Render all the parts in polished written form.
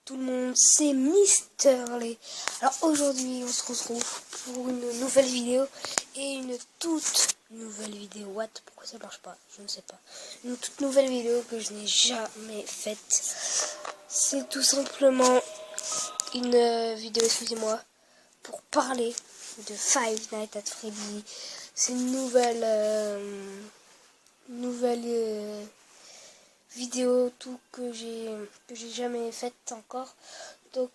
tout le monde, c'est Misterley. Alors aujourd'hui on se retrouve pour une nouvelle vidéo et une toute nouvelle vidéo. What? Pourquoi ça marche pas? Je ne sais pas. Une toute nouvelle vidéo que je n'ai jamais faite. C'est tout simplement une vidéo, excusez-moi, pour parler de Five Nights at Freddy. C'est une nouvelle vidéo tout que j'ai jamais faite encore. Donc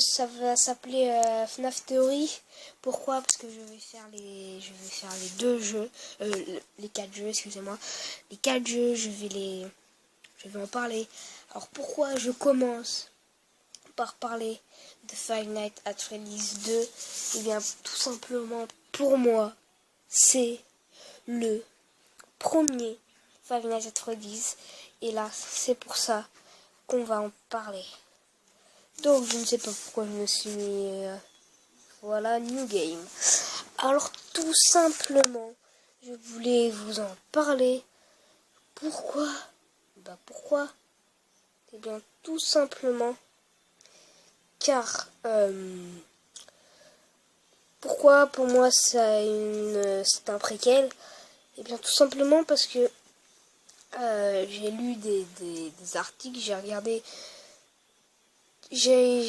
ça va s'appeler FNAF Theory. Pourquoi? Parce que je vais faire les deux jeux, les 4 jeux, excusez-moi. Les 4 jeux, je vais en parler. Alors pourquoi je commence par parler de Five Nights at Freddy's 2? Eh bien tout simplement, pour moi, c'est le premier Five Nights at Freddy's. Et là, c'est pour ça qu'on va en parler. Donc, je ne sais pas pourquoi je me suis mis... voilà, New Game. Alors, tout simplement, je voulais vous en parler. Pourquoi? Pourquoi? Eh bien, tout simplement, car... pourquoi, pour moi, c'est un préquel? Eh bien, tout simplement parce que j'ai lu des articles, j'ai regardé... J'ai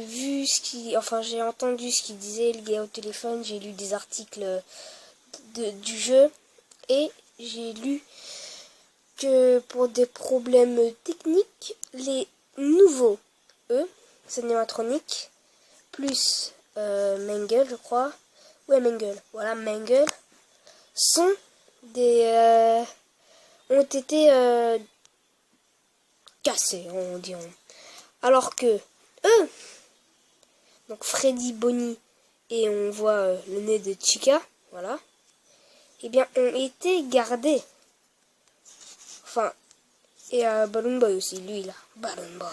vu j'ai entendu ce qu'il disait le gars au téléphone, j'ai lu des articles du jeu et j'ai lu que pour des problèmes techniques, les nouveaux animatroniques, plus Mangle, je crois, ouais Mangle, voilà Mangle, sont ont été cassés, on dirait. Alors que eux, donc Freddy, Bonnie et on voit le nez de Chica, voilà, eh bien ont été gardés. Enfin, et Balloon Boy aussi, lui là, Balloon Boy.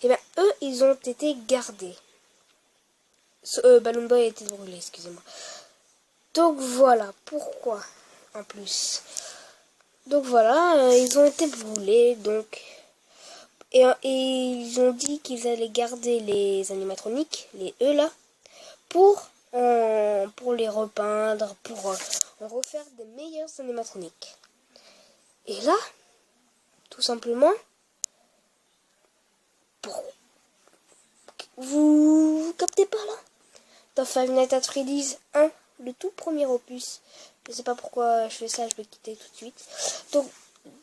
Eh bien eux, ils ont été gardés. Balloon Boy a été brûlé, excusez-moi. Donc voilà, pourquoi en plus. Donc voilà, ils ont été brûlés, donc... Et ils ont dit qu'ils allaient garder les animatroniques, les E là, pour les repeindre, pour en refaire des meilleurs animatroniques. Et là, tout simplement, vous captez pas là? Dans Five Nights at Freddy's 1, le tout premier opus, je sais pas pourquoi je fais ça, je vais quitter tout de suite. Donc,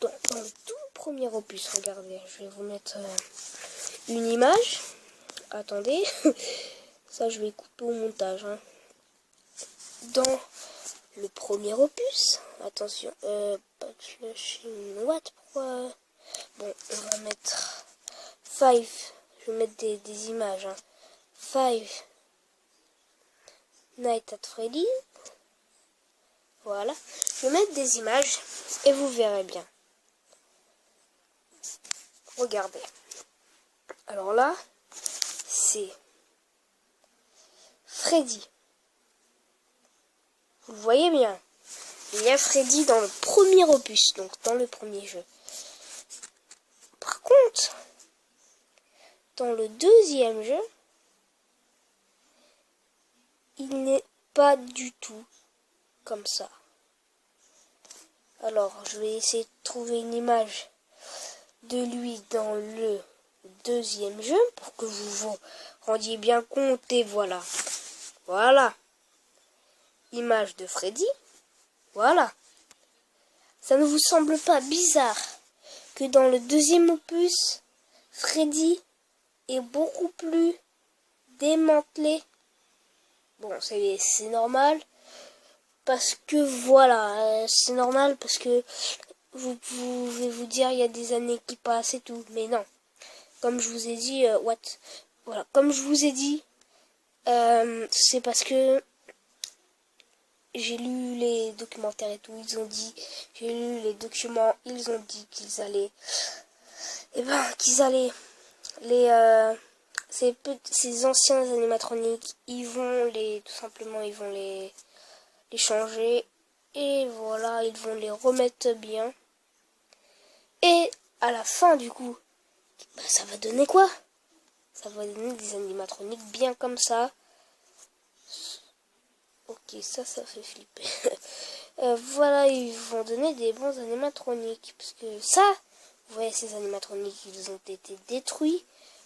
dans le tout premier opus, regardez, je vais vous mettre une image. Attendez, ça je vais couper au montage. Hein. Dans le premier opus, attention, what, pourquoi? Bon, on va mettre Five, je vais mettre des images. Hein. Five Nights at Freddy's, voilà. Je vais mettre des images et vous verrez bien. Regardez. Alors là, c'est Freddy. Vous le voyez bien. Il y a Freddy dans le premier opus, donc dans le premier jeu. Par contre, dans le deuxième jeu, il n'est pas du tout comme ça. Alors, je vais essayer de trouver une image de lui dans le deuxième jeu pour que vous vous rendiez bien compte. Et voilà. Voilà. Image de Freddy. Voilà. Ça ne vous semble pas bizarre que dans le deuxième opus, Freddy est beaucoup plus démantelé? Bon, c'est normal. Parce que voilà, c'est normal parce que vous pouvez vous dire il y a des années qui passent et tout. Mais non. Comme je vous ai dit, voilà. Comme je vous ai dit, c'est parce que j'ai lu les documentaires et tout, ils ont dit, j'ai lu les documents, ils ont dit qu'ils allaient, ces anciens animatroniques, tout simplement, ils vont les changer, et voilà, ils vont les remettre bien, et à la fin, du coup, bah, ça va donner quoi? Ça va donner des animatroniques bien comme ça. Ok, ça fait flipper. Voilà, ils vont donner des bons animatroniques. Parce que ça, vous voyez ces animatroniques, ils ont été détruits.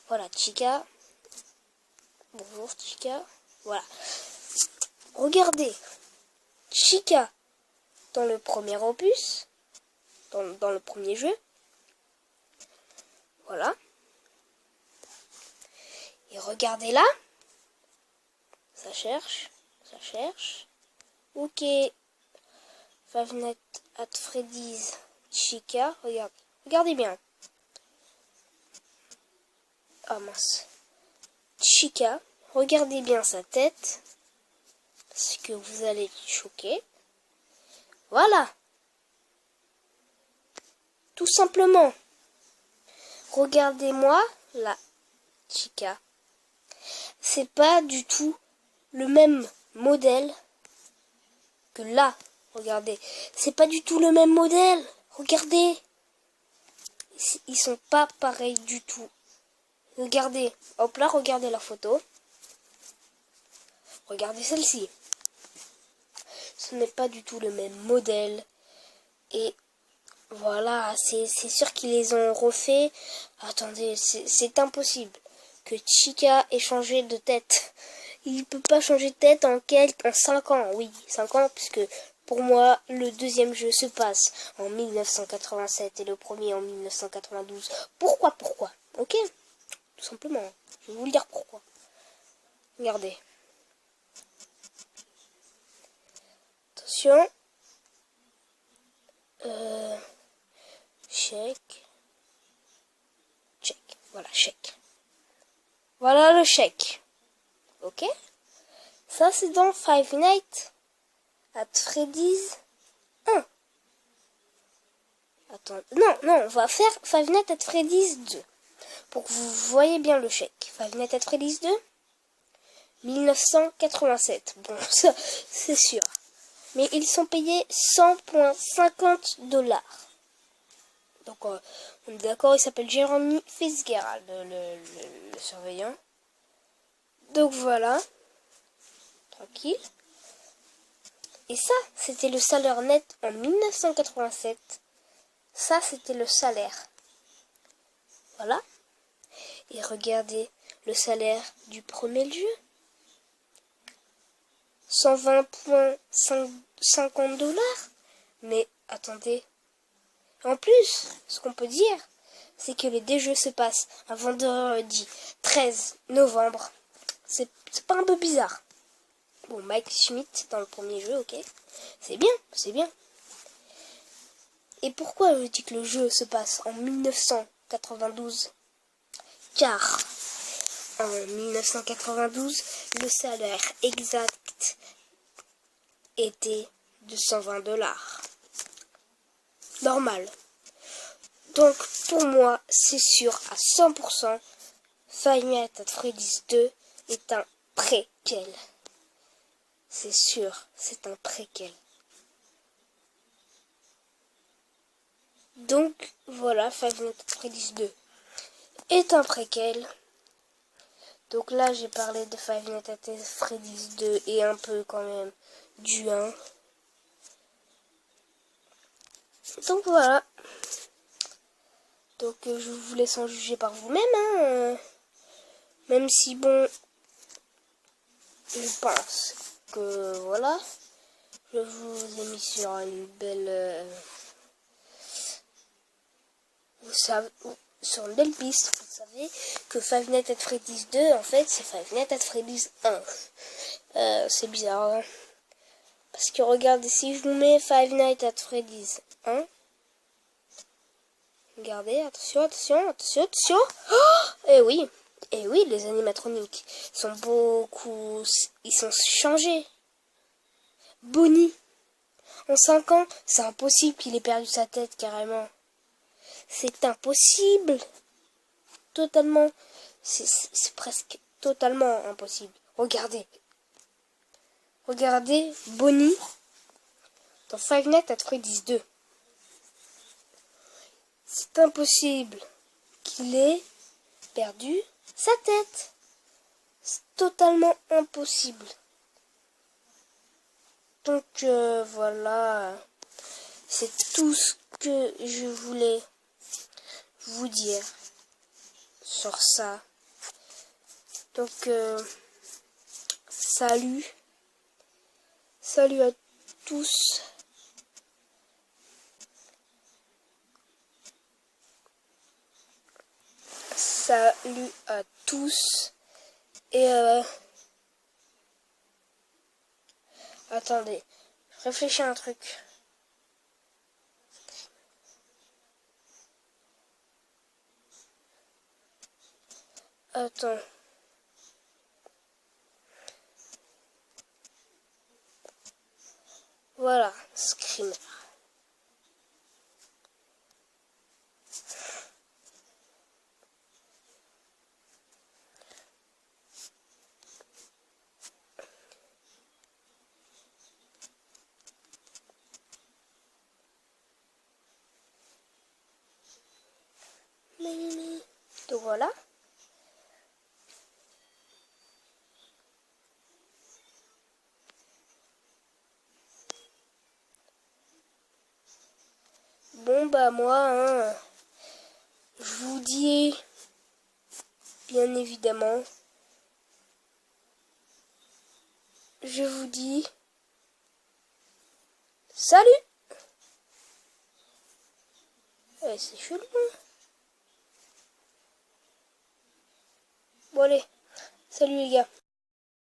Voilà, Chica. Bonjour Chica. Voilà. Regardez. Chica dans le premier opus. Dans le premier jeu. Voilà. Et regardez là. Ça cherche. Ça cherche. Ok. Five Nights at Freddy's Chica. Regardez bien. Ah mince. Chica. Regardez bien sa tête. Parce que vous allez être choquer. Voilà. Tout simplement. Regardez-moi la Chica. C'est pas du tout le même modèle que là. Regardez. C'est pas du tout le même modèle. Regardez. Ils sont pas pareils du tout. Regardez. Hop là, regardez la photo. Regardez celle-ci. Ce n'est pas du tout le même modèle. Et voilà, c'est sûr qu'ils les ont refait. Attendez, c'est impossible que Chica ait changé de tête. Il peut pas changer de tête en 5 ans. Oui, 5 ans, puisque pour moi, le deuxième jeu se passe en 1987 et le premier en 1992. Pourquoi? Ok, tout simplement. Je vais vous le dire pourquoi. Regardez. Attention. Chèque. Voilà, chèque. Voilà le chèque. Ok. Ça, c'est dans Five Nights at Freddy's 1. Attends. Non, on va faire Five Nights at Freddy's 2. Pour que vous voyez bien le chèque. Five Nights at Freddy's 2. 1987. Bon, ça, c'est sûr. Mais ils sont payés 100,50 $. Donc, on est d'accord, il s'appelle Jeremy Fitzgerald, le surveillant. Donc, voilà. Tranquille. Et ça, c'était le salaire net en 1987. Ça, c'était le salaire. Voilà. Et regardez le salaire du premier jeu. 120,50 $. Mais attendez. En plus, ce qu'on peut dire, c'est que les deux jeux se passent un vendredi 13 novembre. C'est pas un peu bizarre? Bon, Mike Schmidt dans le premier jeu, ok. C'est bien. Et pourquoi je dis que le jeu se passe en 1992? Car en 1992, le salaire exact était de 120 $. Normal. Donc, pour moi, c'est sûr à 100%, Five Nights at Freddy's 2 est un préquel. C'est sûr, c'est un préquel. Donc, voilà, Five Nights at Freddy's 2 est un préquel. Donc là, j'ai parlé de Five Nights at Freddy's 2 et un peu quand même du 1. Donc voilà. Donc je vous laisse en juger par vous-même. Même si bon, je pense que voilà, je vous ai mis sur une belle, sur une belle piste. Vous savez que Five Nights at Freddy's 2, en fait, c'est Five Nights at Freddy's 1. C'est bizarre, hein. Parce que regardez, si je vous mets Five Nights at Freddy's 1, regardez, attention. Oh, et oui, les animatroniques sont ils sont changés. Bonnie, en 5 ans, c'est impossible qu'il ait perdu sa tête carrément. C'est impossible. Totalement, c'est presque totalement impossible. Regardez Bonnie dans Five Nights at Freddy's 2. C'est impossible qu'il ait perdu sa tête. C'est totalement impossible. Donc voilà, c'est tout ce que je voulais vous dire sur ça. Donc salut à tous. Salut à tous. Et attendez, je réfléchis à un truc. Attends. Voilà, Screamer. Donc voilà. Bon bah moi, hein, je vous dis, bien évidemment, je vous dis, salut. C'est chelou. Hein. Bon allez, salut les gars.